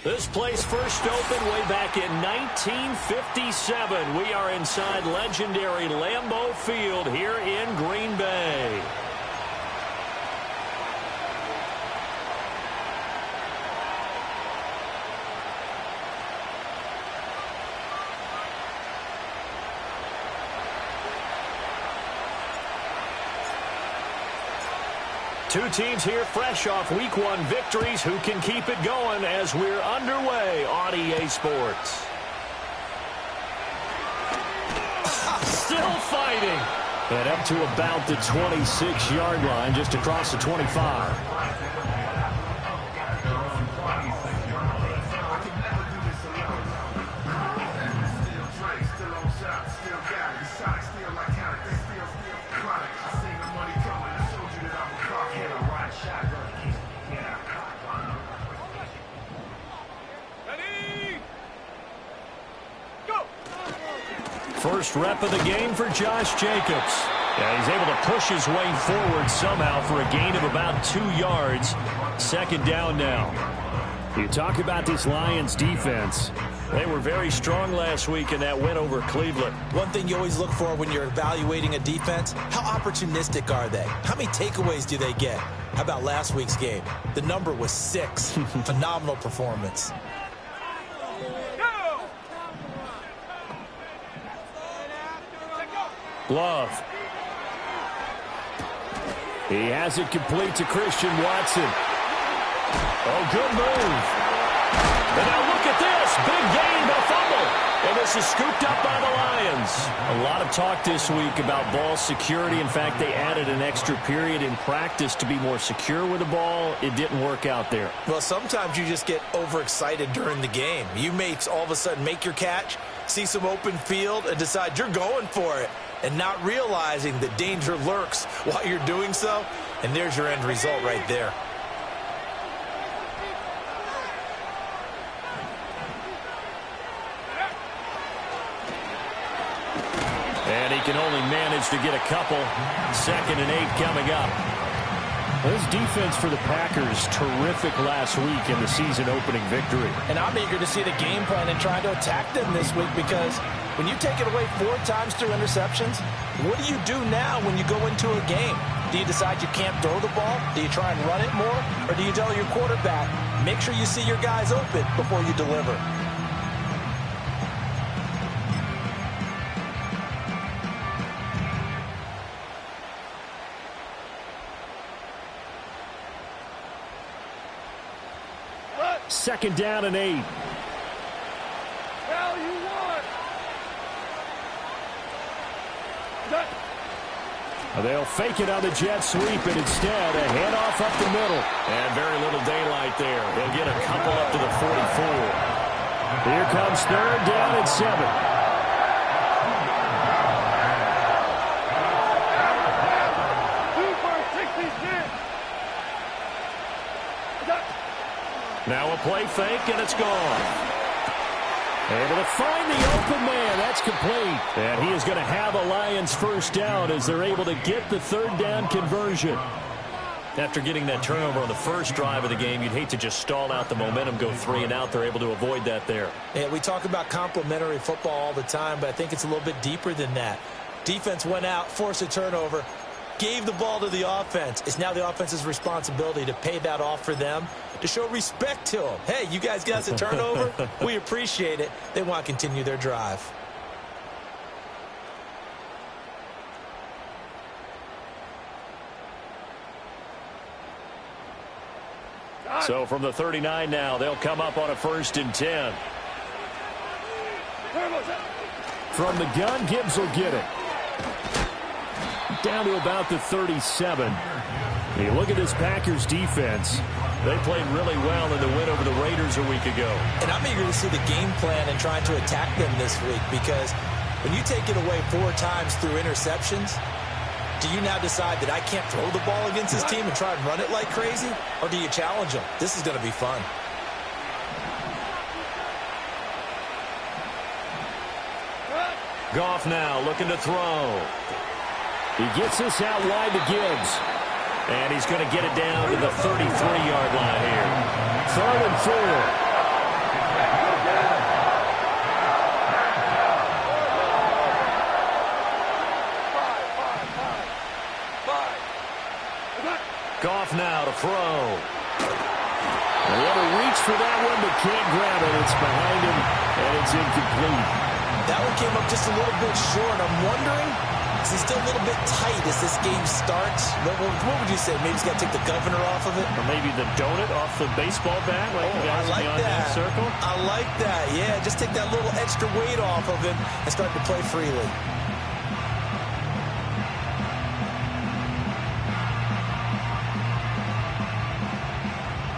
This place first opened way back in 1957. We are inside legendary Lambeau Field here in Green Bay. Two teams here fresh off Week 1 victories who can keep it going as we're underway on EA Sports. Still fighting. And up to about the 26-yard line, just across the 25. First rep of the game for Josh Jacobs. Yeah, he's able to push his way forward somehow for a gain of about 2 yards. Second down now. You talk about this Lions defense. They were very strong last week in that win over Cleveland. One thing you always look for when you're evaluating a defense, how opportunistic are they? How many takeaways do they get? How about last week's game? The number was 6. Phenomenal performance. Glove. He has it complete to Christian Watson. Oh, good move. And now look at this. Big gain, but fumble. And this is scooped up by the Lions. A lot of talk this week about ball security. In fact, they added an extra period in practice to be more secure with the ball. It didn't work out there. Well, sometimes you just get overexcited during the game. You may all of a sudden make your catch, see some open field, and decide you're going for it, and not realizing that danger lurks while you're doing so. And there's your end result right there. And he can only manage to get a couple. 2nd and 8 coming up. This defense for the Packers, terrific last week in the season-opening victory. And I'm eager to see the game plan and try to attack them this week, because when you take it away 4 times through interceptions, what do you do now when you go into a game? Do you decide you can't throw the ball? Do you try and run it more? Or do you tell your quarterback, make sure you see your guys open before you deliver? Second down and 8. They'll fake it on the jet sweep, and instead a handoff up the middle. And very little daylight there. They'll get a couple up to the 44. Here comes 3rd down and 7. Now a play fake, and it's gone. Able to find the open man. That's complete. And he is going to have a Lions first down as they're able to get the 3rd down conversion. After getting that turnover on the first drive of the game, you'd hate to just stall out the momentum, go 3 and out. They're able to avoid that there. Yeah, we talk about complementary football all the time, but I think it's a little bit deeper than that. Defense went out, forced a turnover, gave the ball to the offense. It's now the offense's responsibility to pay that off for them, to show respect to them. Hey, you guys got us a turnover? We appreciate it. They want to continue their drive. So from the 39 now, they'll come up on a 1st and 10. From the gun, Gibbs will get it. Down to about the 37. You look at this Packers defense. They played really well in the win over the Raiders a week ago. And I'm eager to see the game plan and trying to attack them this week, because when you take it away 4 times through interceptions, do you now decide that I can't throw the ball against this team and try and run it like crazy? Or do you challenge them? This is going to be fun. Goff now looking to throw. He gets this out wide to Gibbs. And he's going to get it down to the 33-yard line here. 3rd and 4. Goff now to throw. They have a reach for that one, but can't grab it. It's behind him, and it's incomplete. That one came up just a little bit short. I'm wondering, is he still a little bit tight as this game starts? What would you say? Maybe he's got to take the governor off of it? Or maybe the donut off the baseball bat, like the guys I like beyond that circle? I like that. Yeah, just take that little extra weight off of him and start to play freely.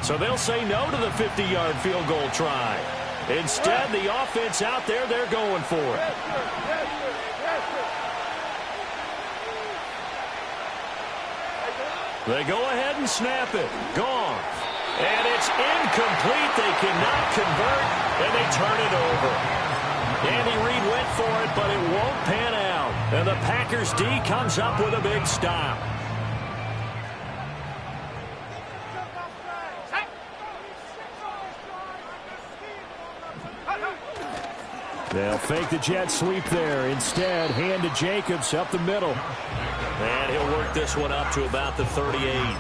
So they'll say no to the 50-yard field goal try. Instead, the offense out there, they're going for it. They go ahead and snap it. Gone. And it's incomplete. They cannot convert, and they turn it over. Andy Reid went for it, but it won't pan out. And the Packers D comes up with a big stop. They'll fake the jet sweep there. Instead, hand to Jacobs up the middle. And he'll work this one up to about the 38.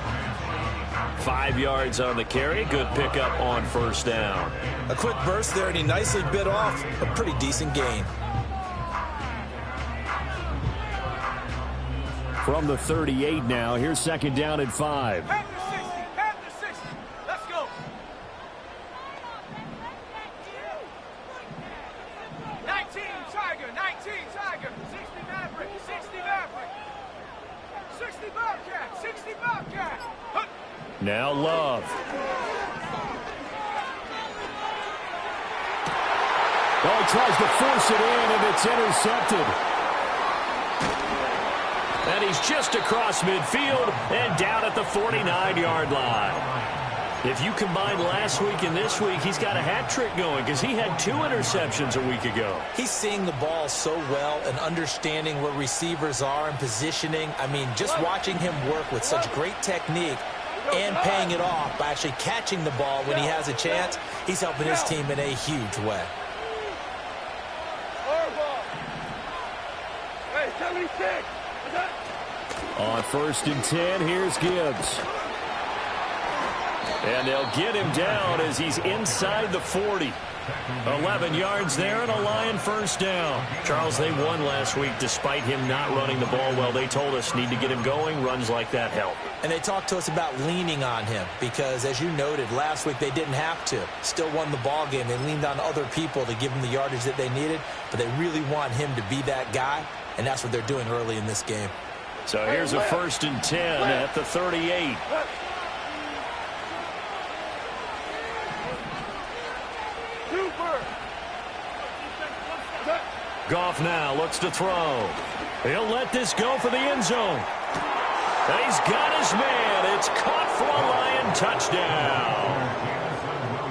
5 yards on the carry. Good pickup on first down. A quick burst there, and he nicely bit off a pretty decent gain. From the 38 now, here's second down and 5. Now Love. Oh, he tries to force it in, and it's intercepted. And he's just across midfield and down at the 49-yard line. If you combine last week and this week, he's got a hat trick going because he had 2 interceptions a week ago. He's seeing the ball so well and understanding where receivers are and positioning. I mean, just watching him work with such great technique and paying it off by actually catching the ball when he has a chance, he's helping his team in a huge way. On first and 10, here's Gibbs. And they'll get him down as he's inside the 40. 11 yards there and a Lion first down. Charles, they won last week despite him not running the ball well. They told us need to get him going. Runs like that help. And they talked to us about leaning on him because, as you noted, last week they didn't have to. Still won the ball game. They leaned on other people to give them the yardage that they needed, but they really want him to be that guy, and that's what they're doing early in this game. So here's a first and 10 at the 38. Goff now looks to throw. He'll let this go for the end zone. And he's got his man. It's caught for a Lion touchdown.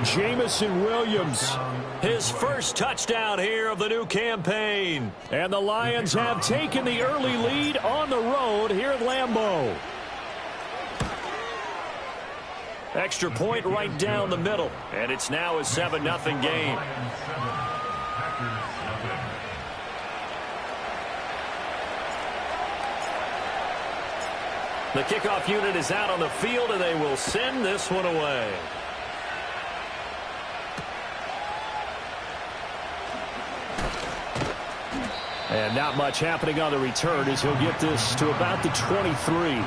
Jamison Williams, his first touchdown here of the new campaign. And the Lions have taken the early lead on the road here at Lambeau. Extra point right down the middle. And it's now a 7-0 game. The kickoff unit is out on the field, and they will send this one away. And not much happening on the return as he'll get this to about the 23.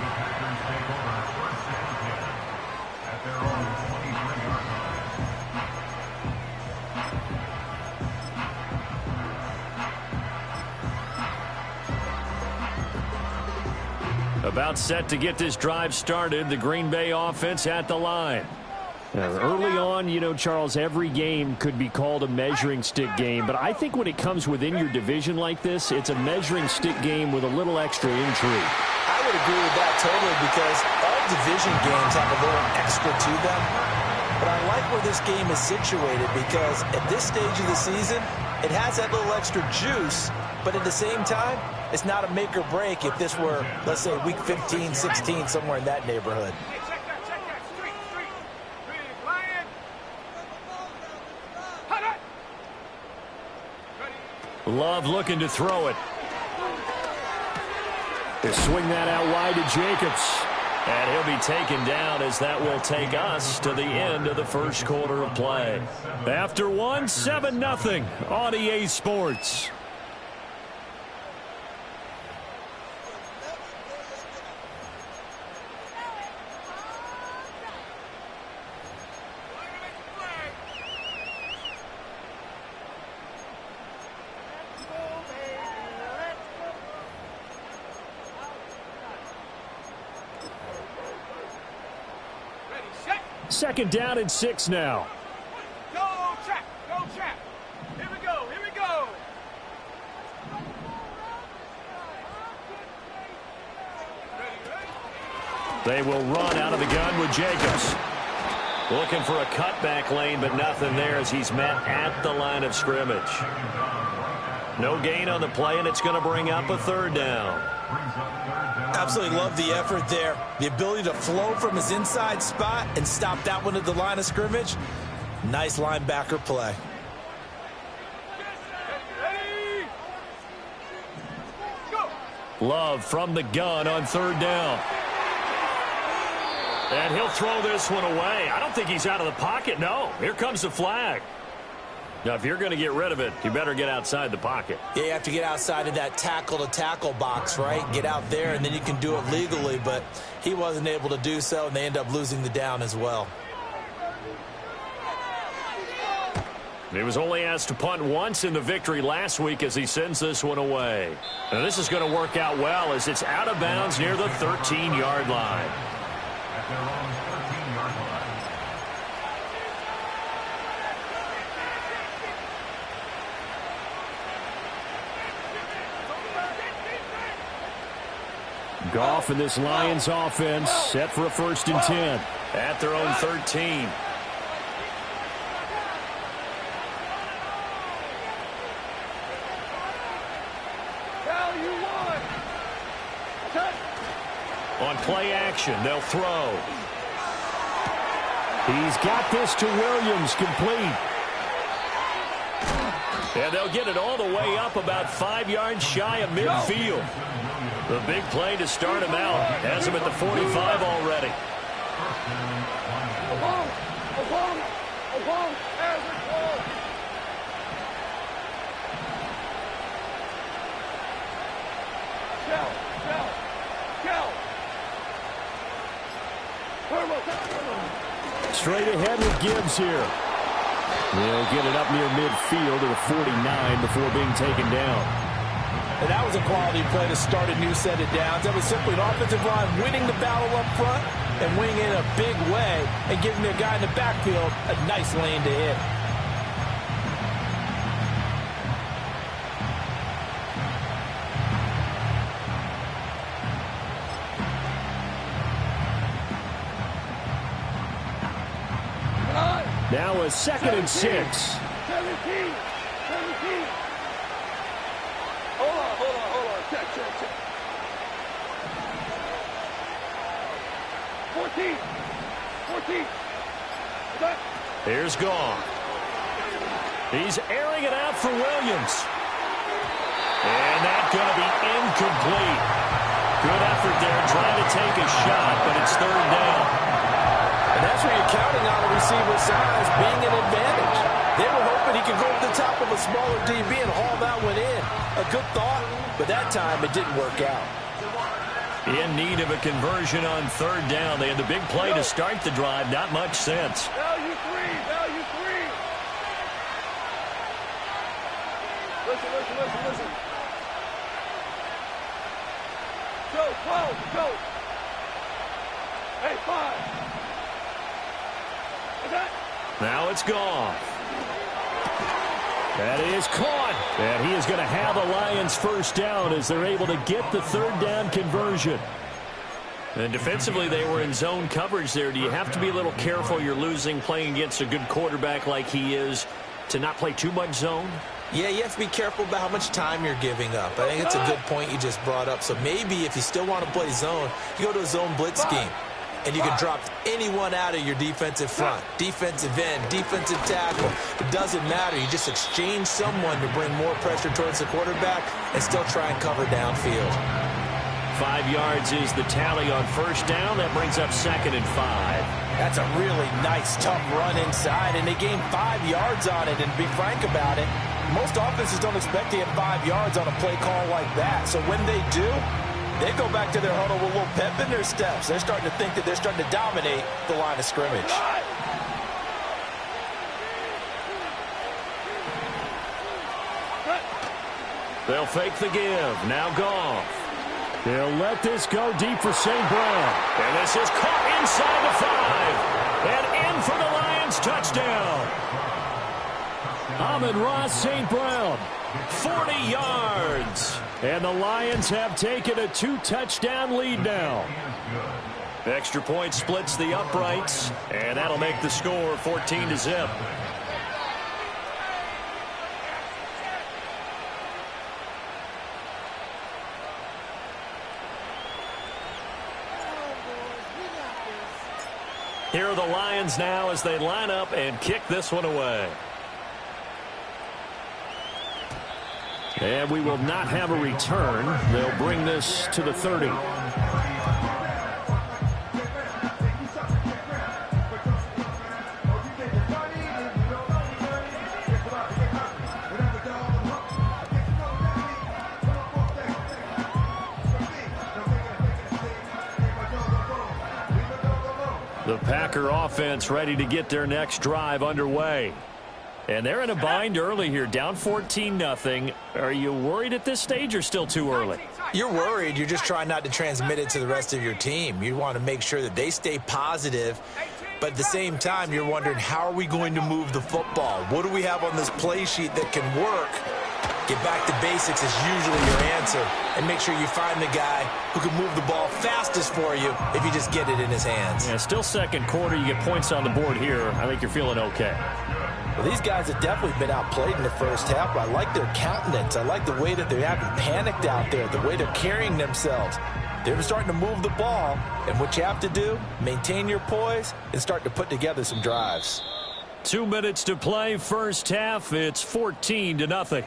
About set to get this drive started, the Green Bay offense at the line. Early on, you know, Charles, every game could be called a measuring stick game, but I think when it comes within your division like this, it's a measuring stick game with a little extra intrigue. I would agree with that totally because all division games have a little extra to them. But I like where this game is situated because at this stage of the season, it has that little extra juice, but at the same time, it's not a make or break if this were, let's say, week 15, 16, somewhere in that neighborhood. Love looking to throw it. They swing that out wide to Jacobs. And he'll be taken down as that will take us to the end of the first quarter of play. After one, 7-0 on EA Sports. Second down and 6 now. Go, Trap! Go, Trap! Here we go! Here we go! They will run out of the gun with Jacobs. Looking for a cutback lane, but nothing there as he's met at the line of scrimmage. No gain on the play, and it's going to bring up a third down. Absolutely love the effort there. The ability to flow from his inside spot and stop that one at the line of scrimmage. Nice linebacker play. Love from the gun on third down. And he'll throw this one away. I don't think he's out of the pocket. No, here comes the flag. Now, if you're going to get rid of it, you better get outside the pocket. Yeah, you have to get outside of that tackle-to-tackle box, right? Get out there, and then you can do it legally, but he wasn't able to do so, and they end up losing the down as well. He was only asked to punt once in the victory last week as he sends this one away. Now, this is going to work out well as it's out of bounds near the 13-yard line. Goff and this Lions offense set for a 1st and 10 at their own 13. On play action, they'll throw. He's got this to Williams, complete. And they'll get it all the way up about 5 yards shy of midfield. The big play to start him out has him at the 45 already. Straight ahead with Gibbs here. They'll get it up near midfield to the 49 before being taken down. And that was a quality play to start a new set of downs. That was simply an offensive line winning the battle up front and winning in a big way and giving their guy in the backfield a nice lane to hit. Now a 2nd and 6. 17. Hold on. Check. 14. Here's Goff. He's airing it out for Williams. And that's going to be incomplete. Good effort there trying to take a shot, but it's 3rd down. And that's where you're counting on a receiver's size being an advantage. They were hoping he could go to the top of a smaller DB and haul that one in. A good thought, but that time it didn't work out. In need of a conversion on 3rd down. They had the big play to start the drive. Not much sense. Value three. Listen. Go. Hey, 5. Now it's gone. That is caught. And he is going to have the Lions 1st down as they're able to get the 3rd down conversion. And defensively, they were in zone coverage there. Do you have to be a little careful? You're losing playing against a good quarterback like he is to not play too much zone? Yeah, you have to be careful about how much time you're giving up. I think it's a good point you just brought up. So maybe if you still want to play zone, you go to a zone blitz scheme. And you can drop anyone out of your defensive front, defensive end, defensive tackle. It doesn't matter. You just exchange someone to bring more pressure towards the quarterback and still try and cover downfield. 5 yards is the tally on first down. That brings up 2nd and 5. That's a really nice, tough run inside, and they gained 5 yards on it. And to be frank about it, most offenses don't expect to get 5 yards on a play call like that. So when they do, they go back to their huddle with a little pep in their steps. They're starting to think that they're starting to dominate the line of scrimmage. They'll fake the give. Now Goff. They'll let this go deep for St. Brown. And this is caught inside the 5. And in for the Lions touchdown. Amon-Ra St. Brown, 40 yards. And the Lions have taken a 2-touchdown lead now. Extra point splits the uprights, and that'll make the score 14-0. Here are the Lions now as they line up and kick this one away. And we will not have a return. They'll bring this to the 30. The Packer offense ready to get their next drive underway. And they're in a bind early here, down 14-0. Are you worried at this stage or still too early? You're worried. You're just trying not to transmit it to the rest of your team. You want to make sure that they stay positive. But at the same time, you're wondering, how are we going to move the football? What do we have on this play sheet that can work? Get back to basics is usually your answer. And make sure you find the guy who can move the ball fastest for you if you just get it in his hands. Yeah, still second quarter. You get points on the board here. I think you're feeling okay. Well, these guys have definitely been outplayed in the first half, but I like their countenance. I like the way that they're having panicked out there, the way they're carrying themselves. They're starting to move the ball, and what you have to do, maintain your poise and start to put together some drives. 2 minutes to play, first half. It's 14-0.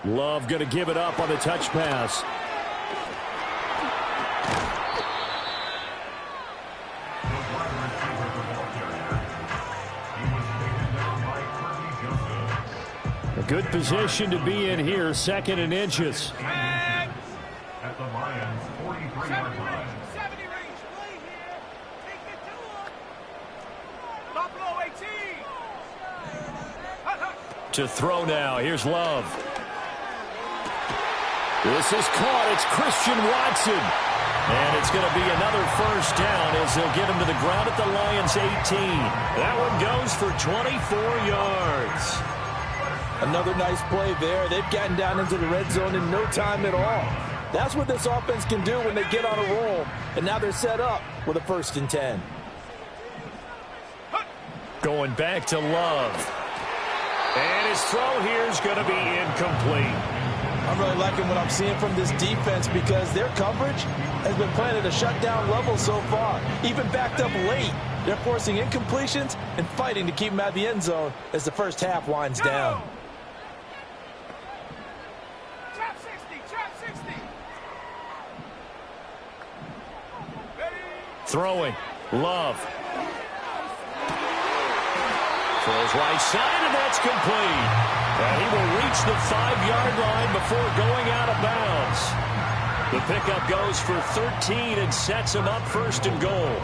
Love going to give it up on the touch pass. A good position to be in here, 2nd and inches. At the Lions, 43-yard line. 70 range play here. Take it to him. Buffalo 18. To throw now. Here's Love. This is caught. It's Christian Watson. And it's going to be another first down as they'll get him to the ground at the Lions 18. That one goes for 24 yards. Another nice play there. They've gotten down into the red zone in no time at all. That's what this offense can do when they get on a roll. And now they're set up with a 1st and 10. Going back to Love. And his throw here is going to be incomplete. I'm really liking what I'm seeing from this defense because their coverage has been playing at a shutdown level so far. Even backed up late, they're forcing incompletions and fighting to keep them out of the end zone as the first half winds down. Trap 60. Throwing. Love. Throws right side, and that's complete. And he will reach the 5-yard line before going out of bounds. The pickup goes for 13 and sets him up 1st and goal.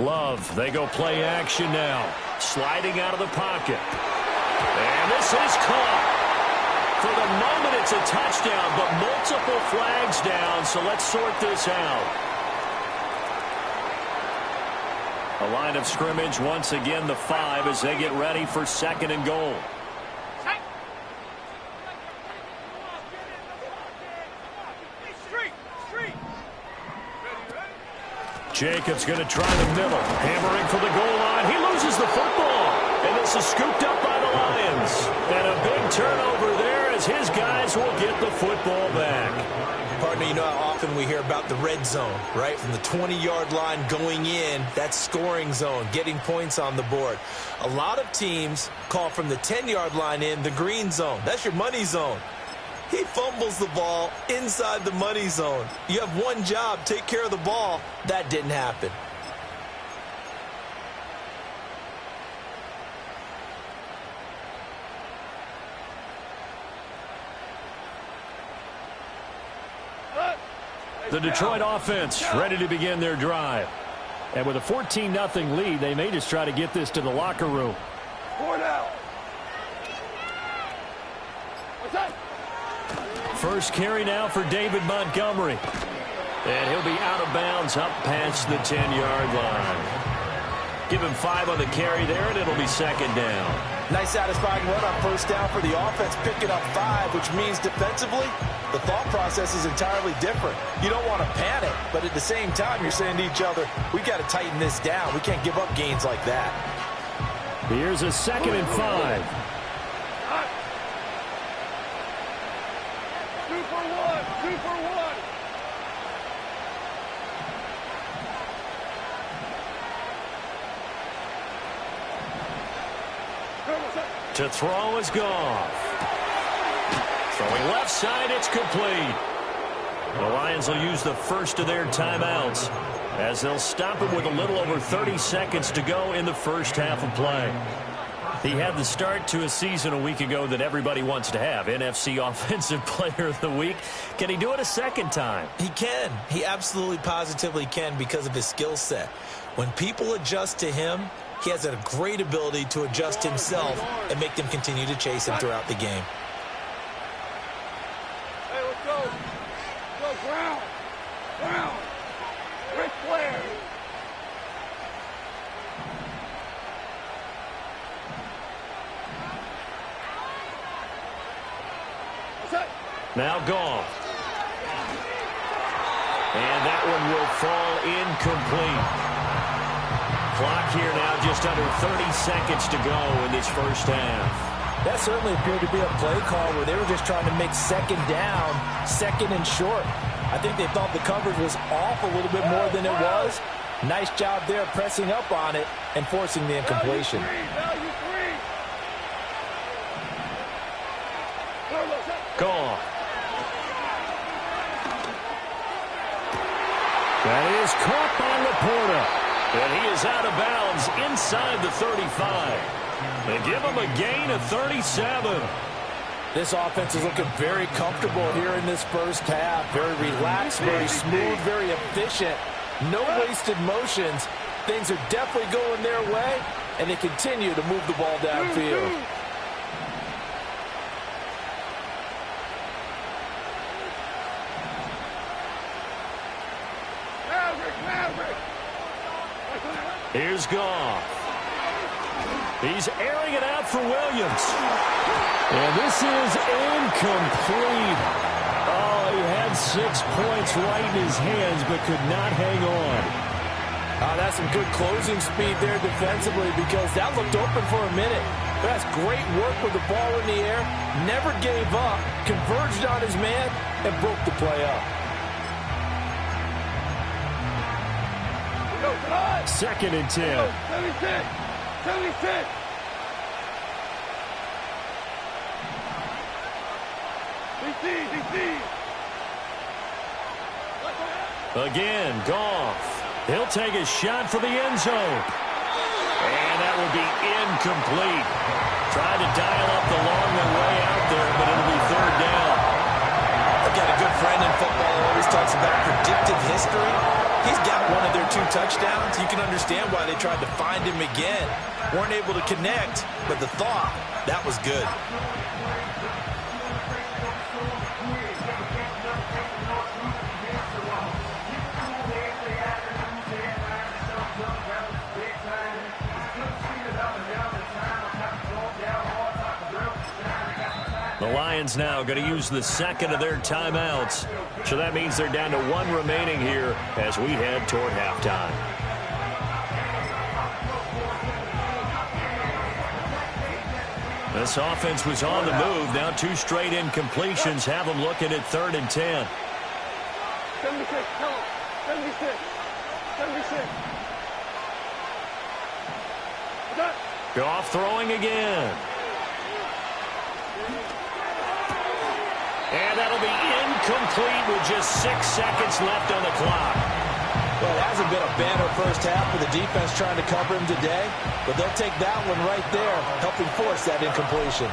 Love, they go play action now. Sliding out of the pocket. And this is caught. For the moment, it's a touchdown, but multiple flags down, so let's sort this out. A line of scrimmage, once again, the 5 as they get ready for 2nd and goal. Jacobs going to try the middle. Hammering for the goal line. He loses the football. And this is scooped up by the Lions. And a big turnover there as his guys will get the football back. Partner, you know how often we hear about the red zone, right? From the 20-yard line going in, that's scoring zone, getting points on the board. A lot of teams call from the 10-yard line in the green zone. That's your money zone. He fumbles the ball inside the money zone. You have one job, take care of the ball. That didn't happen. The Detroit offense ready to begin their drive. And with a 14-0 lead, they may just try to get this to the locker room. First carry now for David Montgomery. And he'll be out of bounds up past the 10-yard line. Give him 5 on the carry there, and it'll be second down. Nice satisfying run on first down for the offense, picking up 5, which means defensively, the thought process is entirely different. You don't want to panic, but at the same time, you're saying to each other, we got to tighten this down. We can't give up gains like that. Here's a 2nd and 5. 2 for 1, 2 for 1. To throw is Goff. Throwing left side, it's complete. The Lions will use the first of their timeouts as they'll stop him with a little over 30 seconds to go in the first half of play. He had the start to a season a week ago that everybody wants to have, NFC Offensive Player of the Week. Can he do it a second time? He can. He absolutely positively can because of his skill set. When people adjust to him, he has a great ability to adjust himself and make them continue to chase him throughout the game. Hey, let's go. Go, Brown. Brown. Ric Flair. Now Goff. And that one will fall incomplete. Clock here now just under 30 seconds to go in this first half. That certainly appeared to be a play call where they were just trying to make second down, second and short. I think they thought the coverage was off a little bit more than it was. Nice job there pressing up on it and forcing the incompletion. Goff. That is caught by Laporta. And he is out of bounds inside the 35. They give him a gain of 37. This offense is looking very comfortable here in this first half. Very relaxed, very smooth, very efficient. No wasted motions. Things are definitely going their way, and they continue to move the ball downfield. Here's Goff. He's airing it out for Williams. And this is incomplete. Oh, he had 6 points right in his hands, but could not hang on. That's some good closing speed there defensively because that looked open for a minute. But that's great work with the ball in the air. Never gave up, converged on his man, and broke the play up. 2nd and 10. 76. 76. DC. Again, Goff. He'll take a shot for the end zone. And that will be incomplete. Tried to dial up the long way out there, but it'll be third down. I've got a good friend in football who always talks about predictive history. He's got one of their 2 touchdowns. You can understand why they tried to find him again. Weren't able to connect, but the thought, that was good. The The Lions now going to use the second of their timeouts. So that means they're down to one remaining here as we head toward halftime. This offense was on the move. Now 2 straight incompletions have them looking at 3rd and 10. 76, tell him. 76. 76. Goff throwing again. And that'll be incomplete with just 6 seconds left on the clock. Well, it hasn't been a banner first half for the defense trying to cover him today, but they'll take that one right there, helping force that incompletion.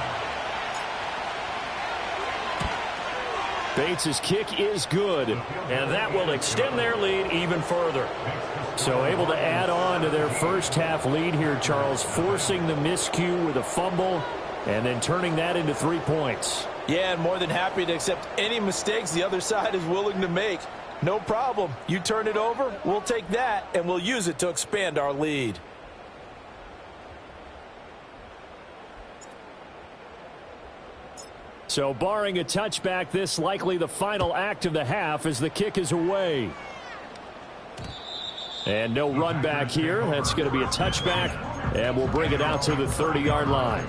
Bates' kick is good, and that will extend their lead even further. So able to add on to their first half lead here, Charles, forcing the miscue with a fumble and then turning that into 3 points. Yeah, and more than happy to accept any mistakes the other side is willing to make. No problem. You turn it over, we'll take that, and we'll use it to expand our lead. So barring a touchback, this likely the final act of the half as the kick is away. And no run back here. That's going to be a touchback, and we'll bring it out to the 30-yard line.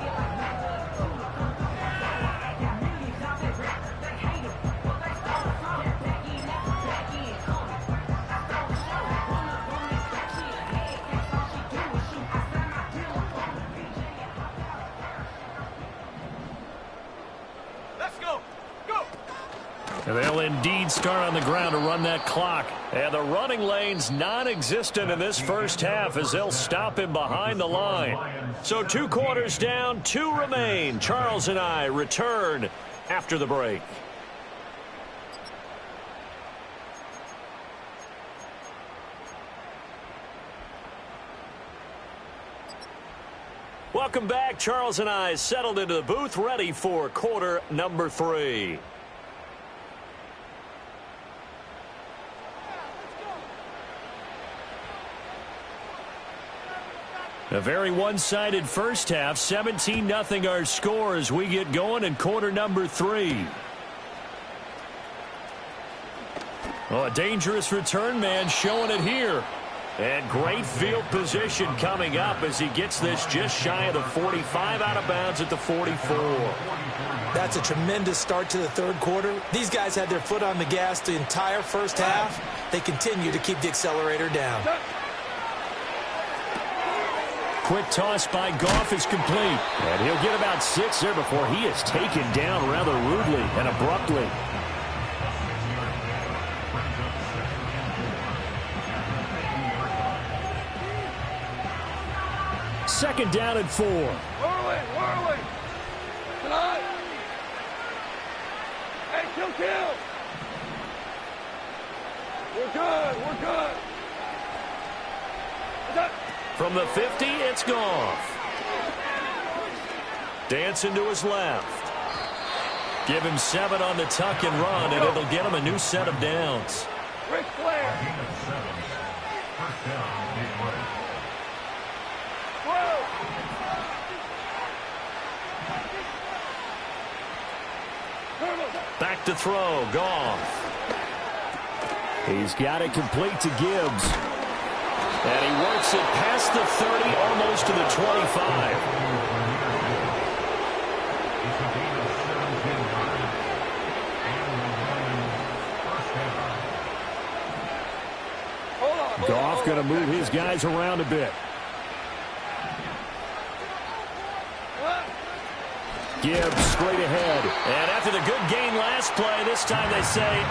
And they'll indeed start on the ground to run that clock. And the running lane's non-existent in this first half as they'll stop him behind the line. So 2 quarters down, 2 remain. Charles and I return after the break. Welcome back. Charles and I settled into the booth, ready for quarter number 3. A very one-sided first half. 17-0 our score as we get going in quarter number 3. Oh, a dangerous return man showing it here. And great field position coming up as he gets this just shy of the 45, out of bounds at the 44. That's a tremendous start to the third quarter. These guys had their foot on the gas the entire first half. They continue to keep the accelerator down. Quick toss by Goff is complete. And he'll get about 6 there before he is taken down rather rudely and abruptly. Second down and 4. Whirling. Tonight. Hey, kill. We're good. From the 50, it's Goff. Dancing to his left. Give him 7 on the tuck and run, and it'll get him a new set of downs. Ric Flair. Back to throw, Goff. He's got it complete to Gibbs. And he works it past the 30, almost to the 25. Goff going to move his guys around a bit. Gibbs straight ahead. And after the good gain last play, this time they say,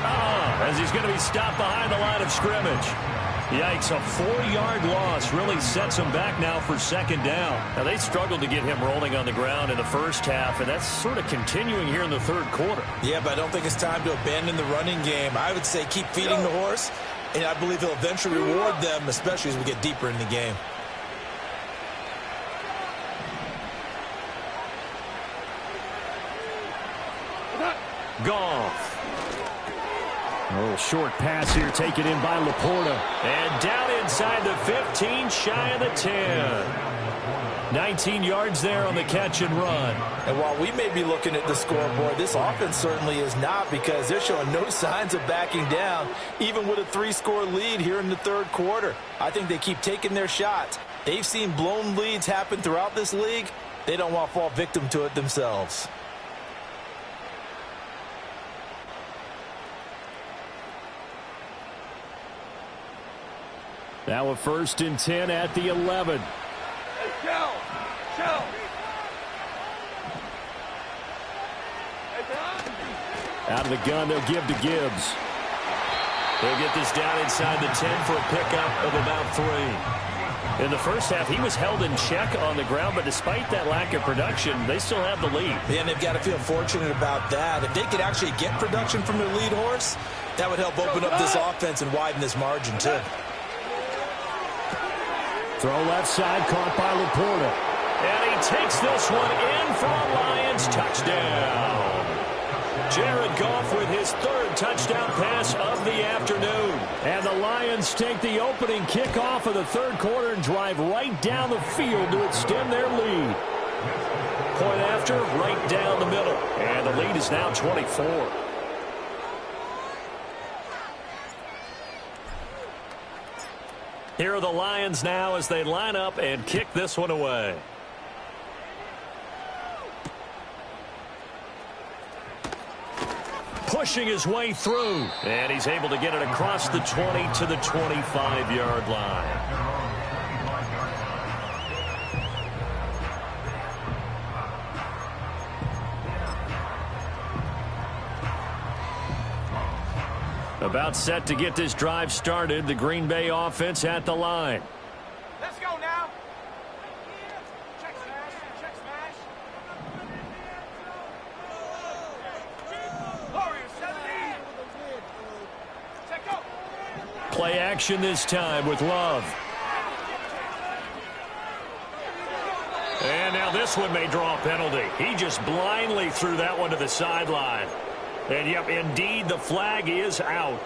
as he's going to be stopped behind the line of scrimmage. Yikes, a 4-yard loss really sets him back now for second down. Now, they struggled to get him rolling on the ground in the first half, and that's sort of continuing here in the third quarter. Yeah, but I don't think it's time to abandon the running game. I would say keep feeding the horse, and I believe he'll eventually reward them, especially as we get deeper in the game. Goff. A little short pass here taken in by Laporta. And down inside the 15, shy of the 10. 19 yards there on the catch and run. And while we may be looking at the scoreboard, this offense certainly is not, because they're showing no signs of backing down, even with a 3-score lead here in the third quarter. I think they keep taking their shots. They've seen blown leads happen throughout this league. They don't want to fall victim to it themselves. Now a 1st and 10 at the 11. Hey, Kel. Hey, Don. Out of the gun, they'll give to Gibbs. They'll get this down inside the 10 for a pickup of about 3. In the first half, he was held in check on the ground, but despite that lack of production, they still have the lead. And they've got to feel fortunate about that. If they could actually get production from their lead horse, that would help open up this offense and widen this margin, too. Throw left side, caught by Laporta. And he takes this one in for a Lions touchdown. Jared Goff with his 3rd touchdown pass of the afternoon. And the Lions take the opening kickoff of the third quarter and drive right down the field to extend their lead. Point after, right down the middle. And the lead is now 24. Here are the Lions now as they line up and kick this one away. Pushing his way through. And he's able to get it across the 20 to the 25-yard line. About set to get this drive started. The Green Bay offense at the line. Let's go now. Check smash. Check smash. Warriors 70. Check go. Play action this time with Love. And now this one may draw a penalty. He just blindly threw that one to the sideline. And, yep, indeed, the flag is out.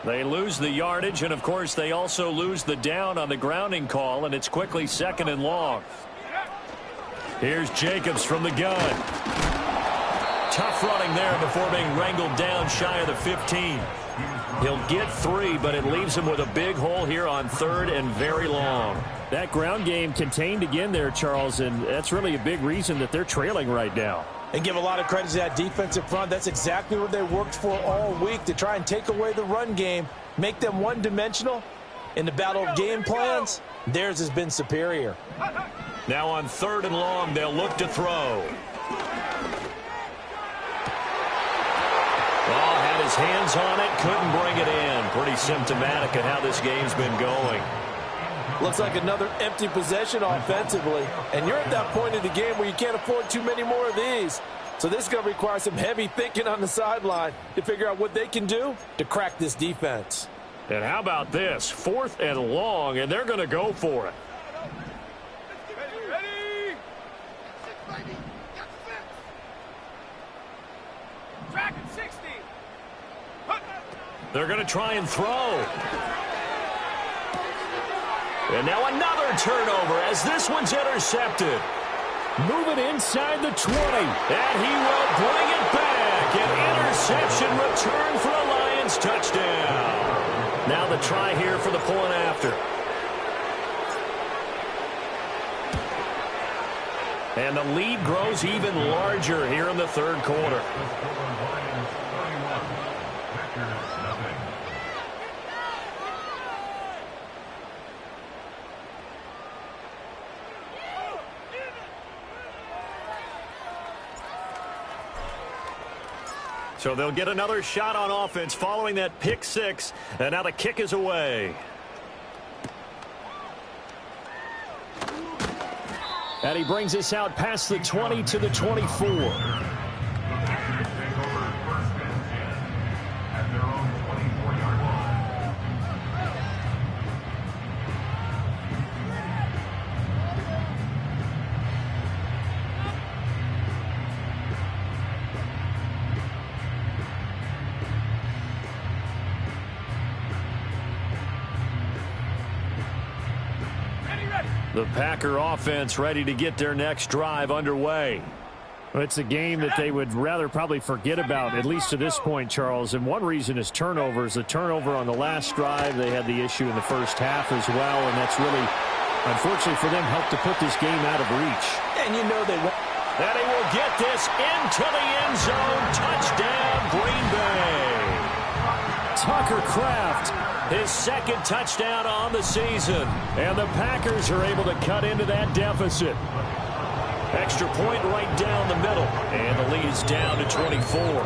They lose the yardage, and, of course, they also lose the down on the grounding call, and it's quickly 2nd and long. Here's Jacobs from the gun. Tough running there before being wrangled down shy of the 15. He'll get 3, but it leaves him with a big hole here on 3rd and very long. That ground game contained again there, Charles, and that's really a big reason that they're trailing right now. And give a lot of credit to that defensive front. That's exactly what they worked for all week, to try and take away the run game, make them one-dimensional. In the battle of game plans, theirs has been superior. Now on 3rd and long, they'll look to throw. Well, had his hands on it, couldn't bring it in. Pretty symptomatic of how this game's been going. Looks like another empty possession offensively. And you're at that point in the game where you can't afford too many more of these. So this is going to require some heavy thinking on the sideline to figure out what they can do to crack this defense. And how about this? 4th and long, and they're going to go for it. Ready? Track at 60. They're going to try and throw. And now another turnover as this one's intercepted. Moving inside the 20. And he will bring it back. An interception return for a Lions touchdown. Now the try here for the point after. And the lead grows even larger here in the third quarter. So they'll get another shot on offense following that pick 6, and now the kick is away. And he brings us out past the 20 to the 24. The Packer offense ready to get their next drive underway. It's a game that they would rather probably forget about, at least to this point, Charles. And one reason is turnovers. The turnover on the last drive, they had the issue in the first half as well, and that's really, unfortunately for them, helped to put this game out of reach. And you know they won't. And he will get this into the end zone. Touchdown, Green Bay. Tucker Kraft, his second touchdown on the season. And the Packers are able to cut into that deficit. Extra point right down the middle. And the lead is down to 24.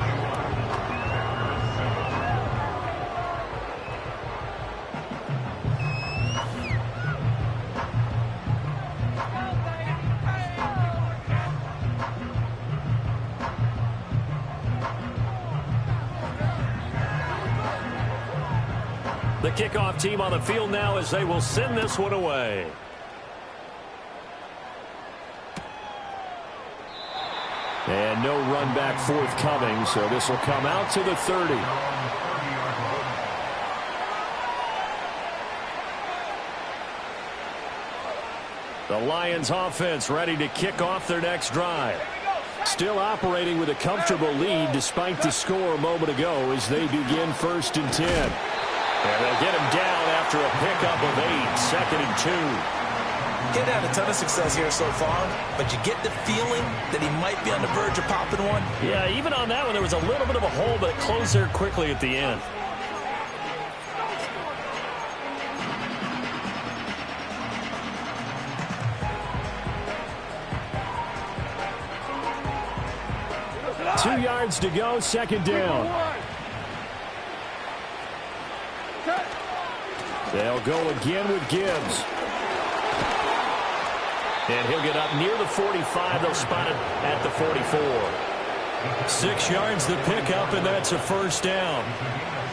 The kickoff team on the field now as they will send this one away. And no run back forthcoming, so this will come out to the 30. The Lions offense ready to kick off their next drive. Still operating with a comfortable lead despite the score a moment ago as they begin 1st and 10. And they'll get him down after a pickup of 8, 2nd and 2. He's had a ton of success here so far, but you get the feeling that he might be on the verge of popping one. Yeah, even on that one, there was a little bit of a hole, but it closed there quickly at the end. Two yards to go, 2nd down. They'll go again with Gibbs. And he'll get up near the 45. They'll spot it at the 44. 6 yards the pickup, and that's a 1st down.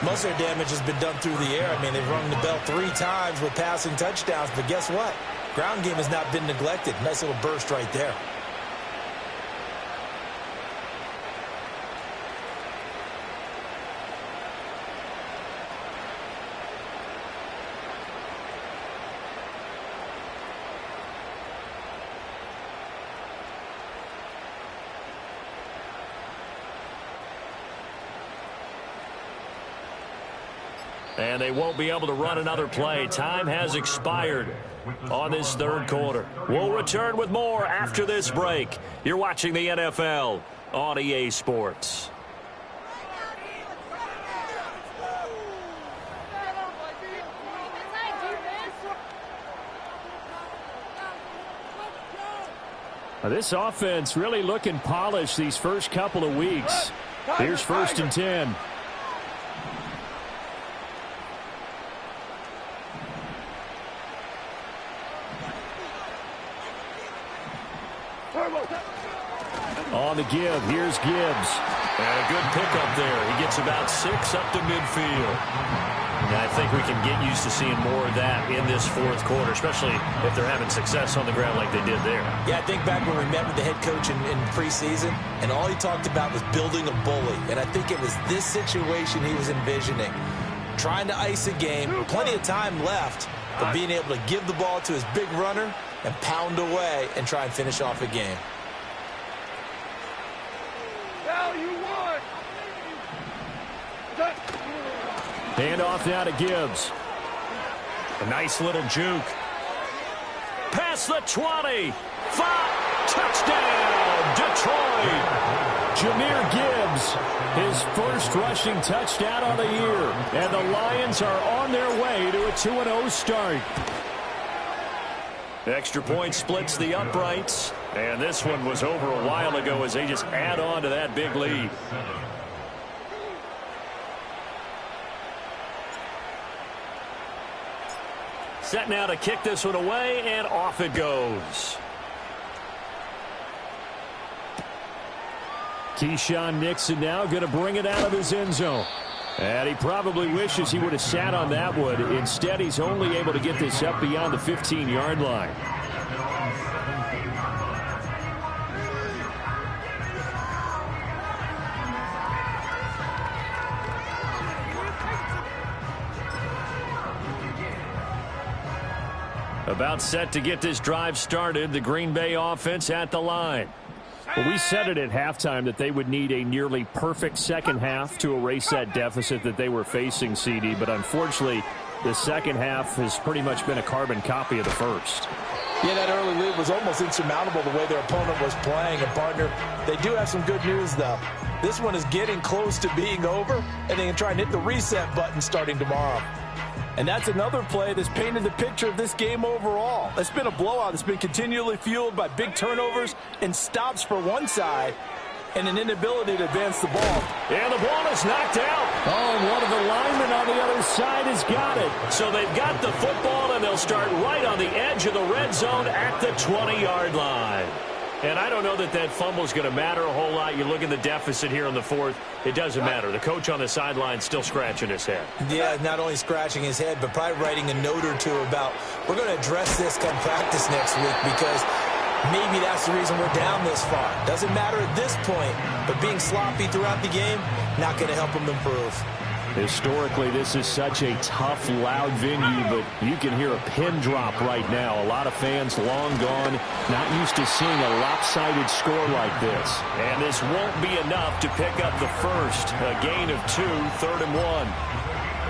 Most of their damage has been done through the air. I mean, they've rung the bell 3 times with passing touchdowns, but guess what? Ground game has not been neglected. Nice little burst right there. And they won't be able to run another play. Time has expired on this 3rd quarter. We'll return with more after this break. You're watching the NFL on EA Sports. This offense really looking polished these first couple of weeks. Here's 1st and 10. On the give, here's Gibbs. And a good pickup there. He gets about 6 up to midfield. And I think we can get used to seeing more of that in this 4th quarter, especially if they're having success on the ground like they did there. Yeah, I think back when we met with the head coach in preseason, and all he talked about was building a bully. And I think it was this situation he was envisioning. Trying to ice a game, plenty of time left, but being able to give the ball to his big runner and pound away and try and finish off a game. Hand off now to Gibbs. A nice little juke. Past the 20. 5. Touchdown, Detroit. Jahmyr Gibbs, his first rushing touchdown on the year. And the Lions are on their way to a 2-0 start. Extra point splits the uprights. And this one was over a while ago as they just add on to that big lead. Set now to kick this one away, and off it goes. Keyshawn Nixon now going to bring it out of his end zone. And he probably wishes he would have sat on that one. Instead, he's only able to get this up beyond the 15-yard line. About set to get this drive started. The Green Bay offense at the line. Well, we said it at halftime that they would need a nearly perfect second half to erase that deficit that they were facing, CD. But unfortunately, the second half has pretty much been a carbon copy of the first. Yeah, that early lead was almost insurmountable the way their opponent was playing. And, partner, they do have some good news, though. This one is getting close to being over, and they can try and hit the reset button starting tomorrow. And that's another play that's painted the picture of this game overall. It's been a blowout. It's been continually fueled by big turnovers and stops for one side and an inability to advance the ball. And the ball is knocked out. Oh, and one of the linemen on the other side has got it. So they've got the football, and they'll start right on the edge of the red zone at the 20-yard line. And I don't know that that fumble is going to matter a whole lot. You look at the deficit here in the fourth. It doesn't matter. The coach on the sideline still scratching his head. Yeah, not only scratching his head, but probably writing a note or two about, we're going to address this come practice next week because maybe that's the reason we're down this far. Doesn't matter at this point, but being sloppy throughout the game, not going to help them improve. Historically, this is such a tough, loud venue, but you can hear a pin drop right now. A lot of fans long gone, not used to seeing a lopsided score like this. And this won't be enough to pick up the first. A gain of 2, 3rd and 1.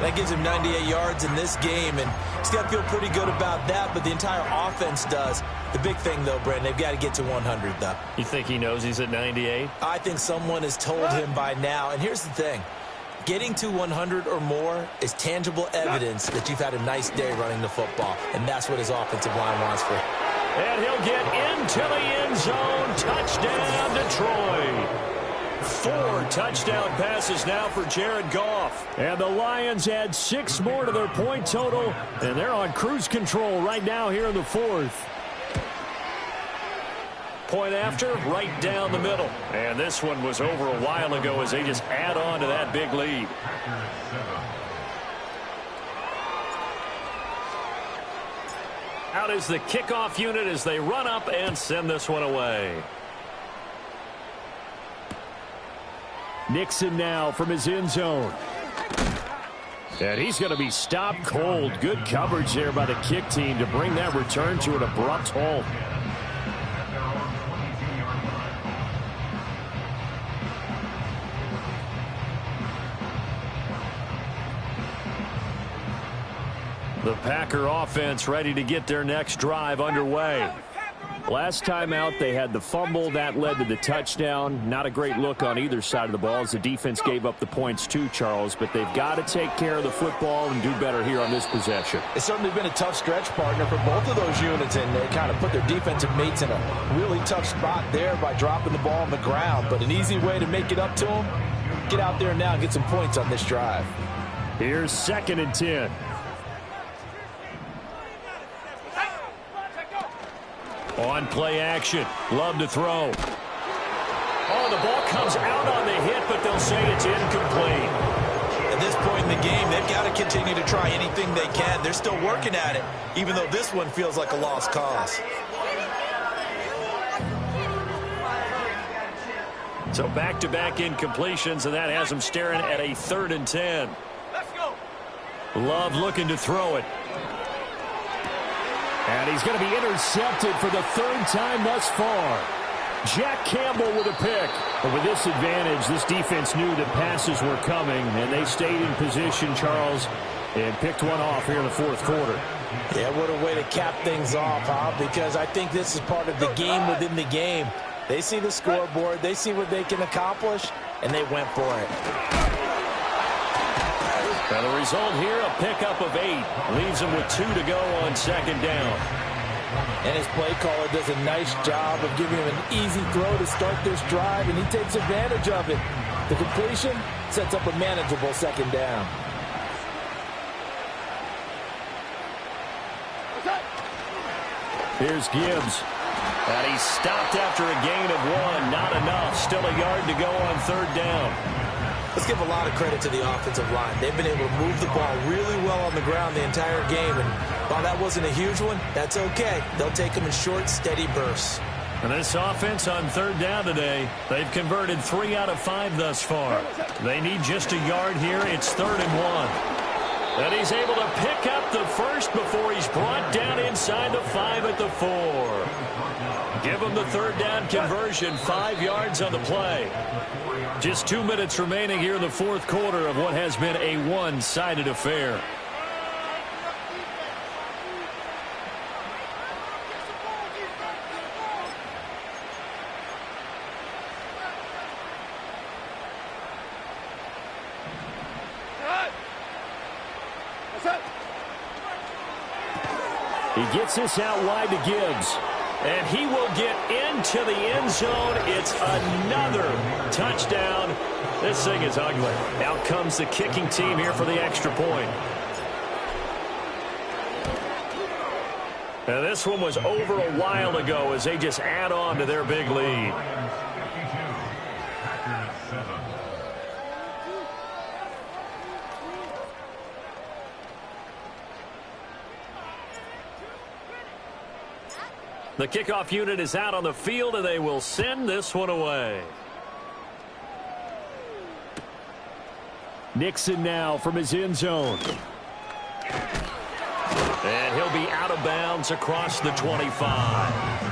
That gives him 98 yards in this game, and he's got to feel pretty good about that, but the entire offense does. The big thing, though, Brandon, they've got to get to 100, though. You think he knows he's at 98? I think someone has told him by now, and here's the thing. Getting to 100 or more is tangible evidence that you've had a nice day running the football, and that's what his offensive line wants for. And he'll get into the end zone. Touchdown, Detroit. 4 touchdown passes now for Jared Goff. And the Lions add 6 more to their point total, and they're on cruise control right now here in the fourth. Point after, right down the middle. And this one was over a while ago as they just add on to that big lead. Out is the kickoff unit as they run up and send this one away. Nixon now from his end zone. And he's going to be stopped cold. Good coverage there by the kick team to bring that return to an abrupt halt. The Packer offense ready to get their next drive underway. Last time out, they had the fumble. That led to the touchdown. Not a great look on either side of the ball as the defense gave up the points too, Charles. But they've got to take care of the football and do better here on this possession. It's certainly been a tough stretch, partner, for both of those units, and they kind of put their defensive mates in a really tough spot there by dropping the ball on the ground. But an easy way to make it up to them, get out there now and get some points on this drive. Here's 2nd and 10. On play action. Love to throw. Oh, the ball comes out on the hit, but they'll say it's incomplete. At this point in the game, they've got to continue to try anything they can. They're still working at it, even though this one feels like a lost cause. So back-to-back incompletions, and that has them staring at a 3rd and 10. Let's go. Love looking to throw it. And he's going to be intercepted for the 3rd time thus far. Jack Campbell with a pick. But with this advantage, this defense knew that passes were coming, and they stayed in position, Charles, and picked one off here in the 4th quarter. Yeah, what a way to cap things off, huh? Because I think this is part of the game within the game. They see the scoreboard, they see what they can accomplish, and they went for it. And the result here, a pickup of 8. Leaves them with 2 to go on 2nd down. And his play caller does a nice job of giving him an easy throw to start this drive, and he takes advantage of it. The completion sets up a manageable 2nd down. Here's Gibbs. And he's stopped after a gain of 1. Not enough. Still a yard to go on 3rd down. Let's give a lot of credit to the offensive line. They've been able to move the ball really well on the ground the entire game. And while that wasn't a huge one, that's okay. They'll take them in short, steady bursts. And this offense on 3rd down today, they've converted 3 out of 5 thus far. They need just a yard here. It's 3rd and 1. And he's able to pick up the first before he's brought down inside the 5 at the 4. Give him the third down conversion, 5 yards on the play. Just 2 minutes remaining here in the fourth quarter of what has been a one-sided affair. He gets this out wide to Gibbs. And he will get into the end zone. It's another touchdown. This thing is ugly. Out comes the kicking team here for the extra point. And this one was over a while ago as they just add on to their big lead. The kickoff unit is out on the field, and they will send this one away. Nixon now from his end zone. And he'll be out of bounds across the 25.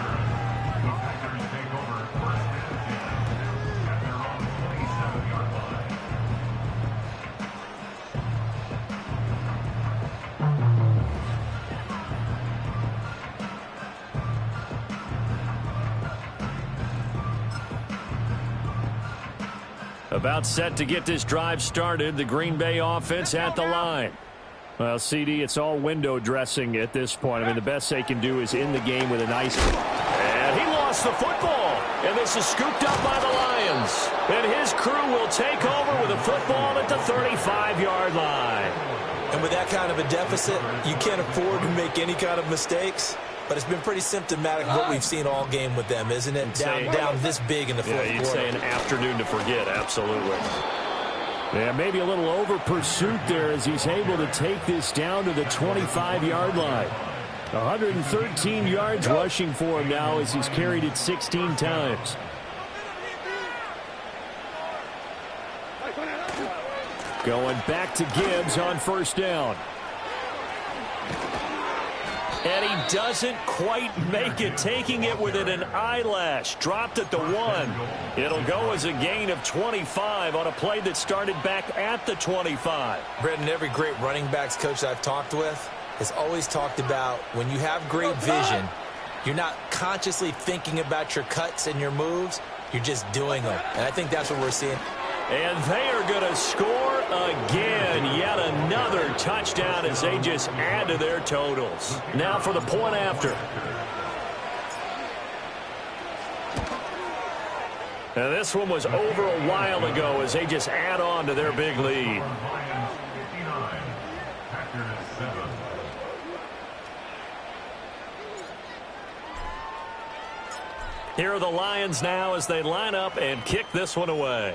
About set to get this drive started. The Green Bay offense at the line. Well, CD, it's all window dressing at this point. I mean, the best they can do is in the game with a nice... And he lost the football. And this is scooped up by the Lions. And his crew will take over with a football at the 35-yard line. And with that kind of a deficit, you can't afford to make any kind of mistakes. But it's been pretty symptomatic of what we've seen all game with them, isn't it? Down this big in the fourth quarter. Yeah, you'd say an afternoon to forget, absolutely. Yeah, maybe a little over pursuit there as he's able to take this down to the 25-yard line. 113 yards rushing for him now as he's carried it 16 times. Going back to Gibbs on first down. And he doesn't quite make it, taking it within an eyelash. Dropped at the 1. It'll go as a gain of 25 on a play that started back at the 25. Brendan, every great running backs coach that I've talked with has always talked about when you have great vision, you're not consciously thinking about your cuts and your moves. You're just doing them. And I think that's what we're seeing. And they are going to score again. Yet another touchdown as they just add to their totals. Now for the point after. And this one was over a while ago as they just add on to their big lead. Here are the Lions now as they line up and kick this one away.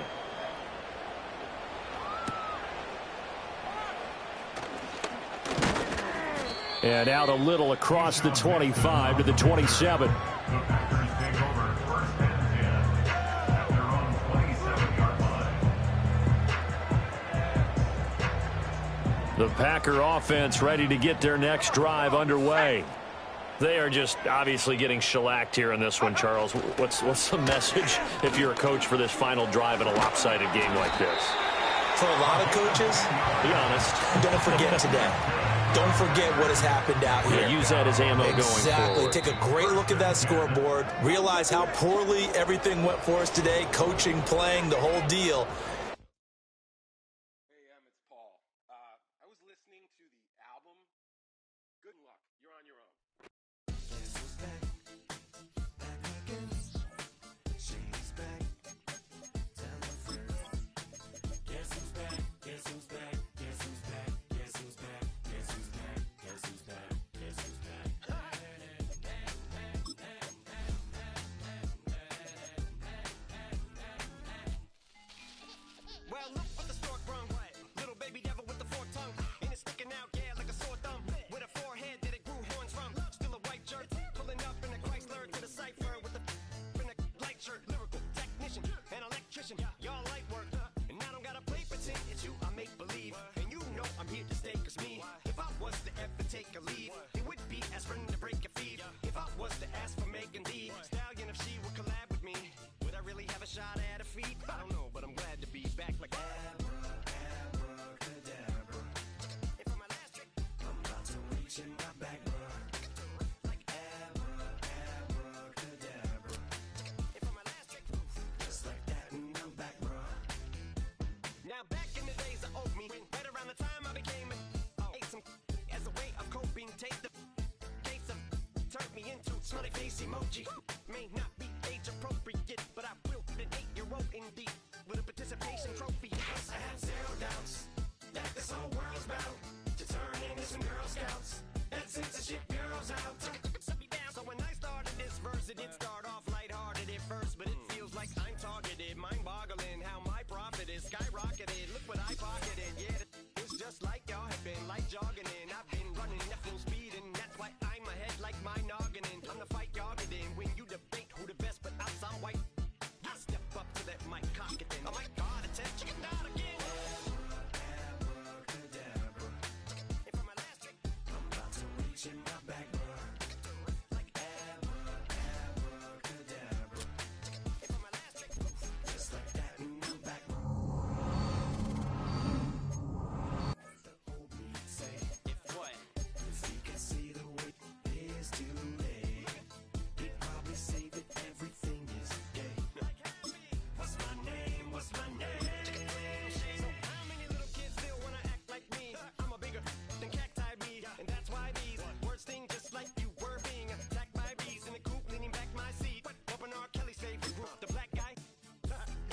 And out a little across the 25 to the 27. The Packer offense ready to get their next drive underway. They are just obviously getting shellacked here in this one, Charles. What's the message if you're a coach for this final drive in a lopsided game like this? For a lot of coaches, be honest, don't forget today. Don't forget what has happened out here. Yeah, use that as ammo going forward. Exactly. Take a great look at that scoreboard. Realize how poorly everything went for us today. Coaching, playing, the whole deal. Hey, it's Paul. I was listening to the album. Good luck. You're on your own. Well, look what the stork brung. Little baby devil with the forked tongue. And it's sticking out, yeah, like a sore thumb. With a forehead that it grew horns from. face emoji. May not be age appropriate, but I will fit an 8-year-old indeed with a participation trophy. I have zero doubts that this whole world's about to turn into some Girl Scouts and censorship girls out. So when I started this verse, it did start off lighthearted at first, but it feels like I'm targeted, mind-boggling how my profit is skyrocketed. Look what I pocketed, yeah, it's just like y'all have been, like jogging in. I've been running at full speed, and that's why I'm ahead like my noggin. I'm the fight y'all get in when you debate who the best, but I'm some white. I step up to that mic, cock it then. Oh my God, it's a chicken out again. Abracadabra. And for my last trick, I'm about to reach in my back, bro. Like abracadabra. And for my last trick, just like that, and I'm back, bro. The old me say, if what? If he could see the way it is today, he'd probably say that everything is gay. What's my name? What's my name? So how many little kids still wanna act like me? I'm a bigger than cacti bees, and that's why these words sting just like you were being attacked by bees in the coop, leaning back my seat. Open R. Kelly's favorite group, the black guy.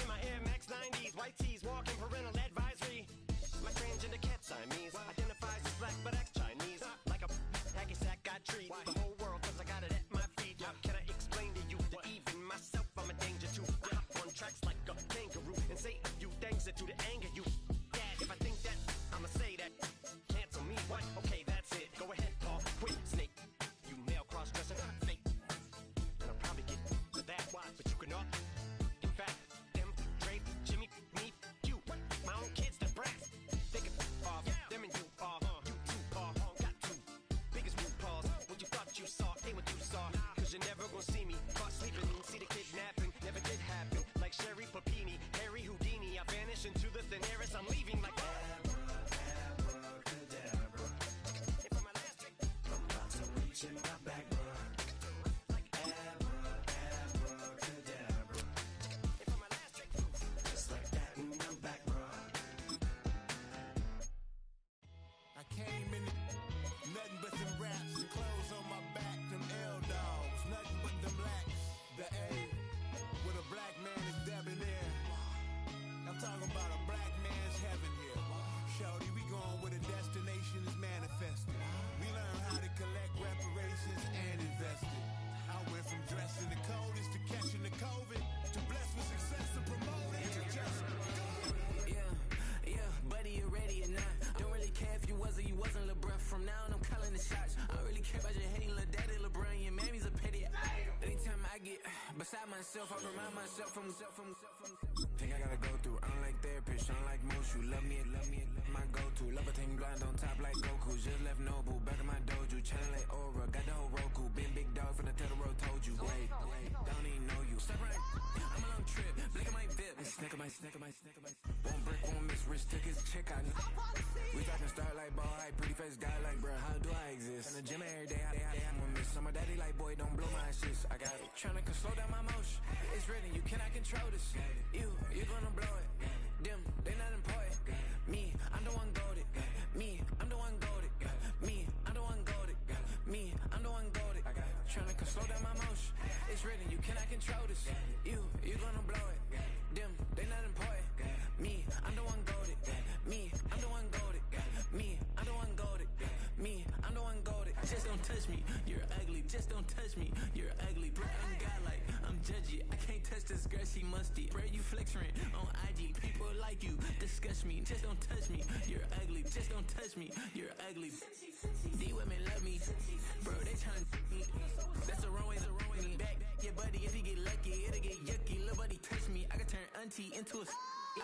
In my Air Max 90s, white tees, walking parental advisory. My transgender cat Siamese identifies as black but acts Chinese. Like a hacky sack, I treat the whole world 'cause I got it at my feet. How can I explain to you that even myself I'm a danger to? I hop on tracks like a kangaroo and say a few things that do to anger you. Dad, if I think that, I'ma say that. Cancel me, what? Okay, that's it. Go ahead, Paul. Quit, snake. You male cross-dresser, fake. And I'll probably get to that watch, but you cannot. In fact, them, Dre, Jimmy, me, you, my own kids, the brats. They can off, them and you off. You too, Paul, got two biggest root paws. What you thought you saw ain't what you saw. 'Cause you're never gonna see me caught sleeping. See the kidnapping, never did happen. Like Sherry Papini, Harry Houdini, I vanish into the thin air as I'm leaving like abracadabra. And for my last trick, I'm about to reach in my back, bro. Like abracadabra. And for my last trick, just like that, and I'm back, bro. I came in nothing but them raps, clothes on my back, them L dogs, nothing but them blacks. The A with a black man is debonair. I'm talking about a black man's heaven here. Shorty, we going where the destination is manifested. We learn how to collect reparations and invest it. I went from dressing the coldest to catching the COVID to blessed with success to promote it to just go. Yeah, buddy, you ready or not? Don't really care if you was or you wasn't LeBron. From now on, I'm calling the shots. I don't really care about your hating little daddy LeBron. Your mammy's a petty. Anytime I get beside myself, I remind myself from think I gotta go through. I don't like therapists, I don't like most. You love me, my go-to. Love a thing blind on top like Goku. Just left Noble, back in my dojo. Channel like Aura, got the whole Roku. Been big dog from the Tether Road, told you. Wait, don't even know you. Step right, I'm a long trip. Blink of my VIP. Snicker my. Won't break, won't miss. Rich took his check, I know. We talking starlight ball, high, pretty face guy like, bruh, how do I exist? In the gym every day, I'm gonna miss. So my daddy like, boy, don't blow my shit. I got it. Tryna slow down my motion. It's written, you cannot control this. You're gonna blow it. Them, they not important. Me, I'm the one goated. Me, I'm the one goated. Me, I'm the one goated. Me, I'm the one goated. Tryna slow down my motion. It's written, you cannot control this. You're gonna blow it. Them, they not important. Me, I'm the one goated. Me, I'm the one goated. Me, I'm the one goated. Me, I'm the one goated. Just don't touch me, you're ugly. Just don't touch me, you're ugly. Bro, I'm godlike, I'm judgy. I can't touch this girl, she musty. Bro, you flexing on IG. People like you disgust me. Just don't touch me, you're ugly. Just don't touch me, you're ugly. These women love me, bro. They tryna me. That's the wrong way. Back your buddy, if he get lucky, it'll get yucky. Little buddy touch me, I can turn auntie into a.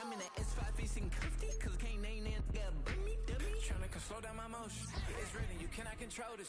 I'm in that S5 facing comfy, 'cause I can't name that. Got me, dummy. Tryna slow down my motion. It's written, you cannot control this.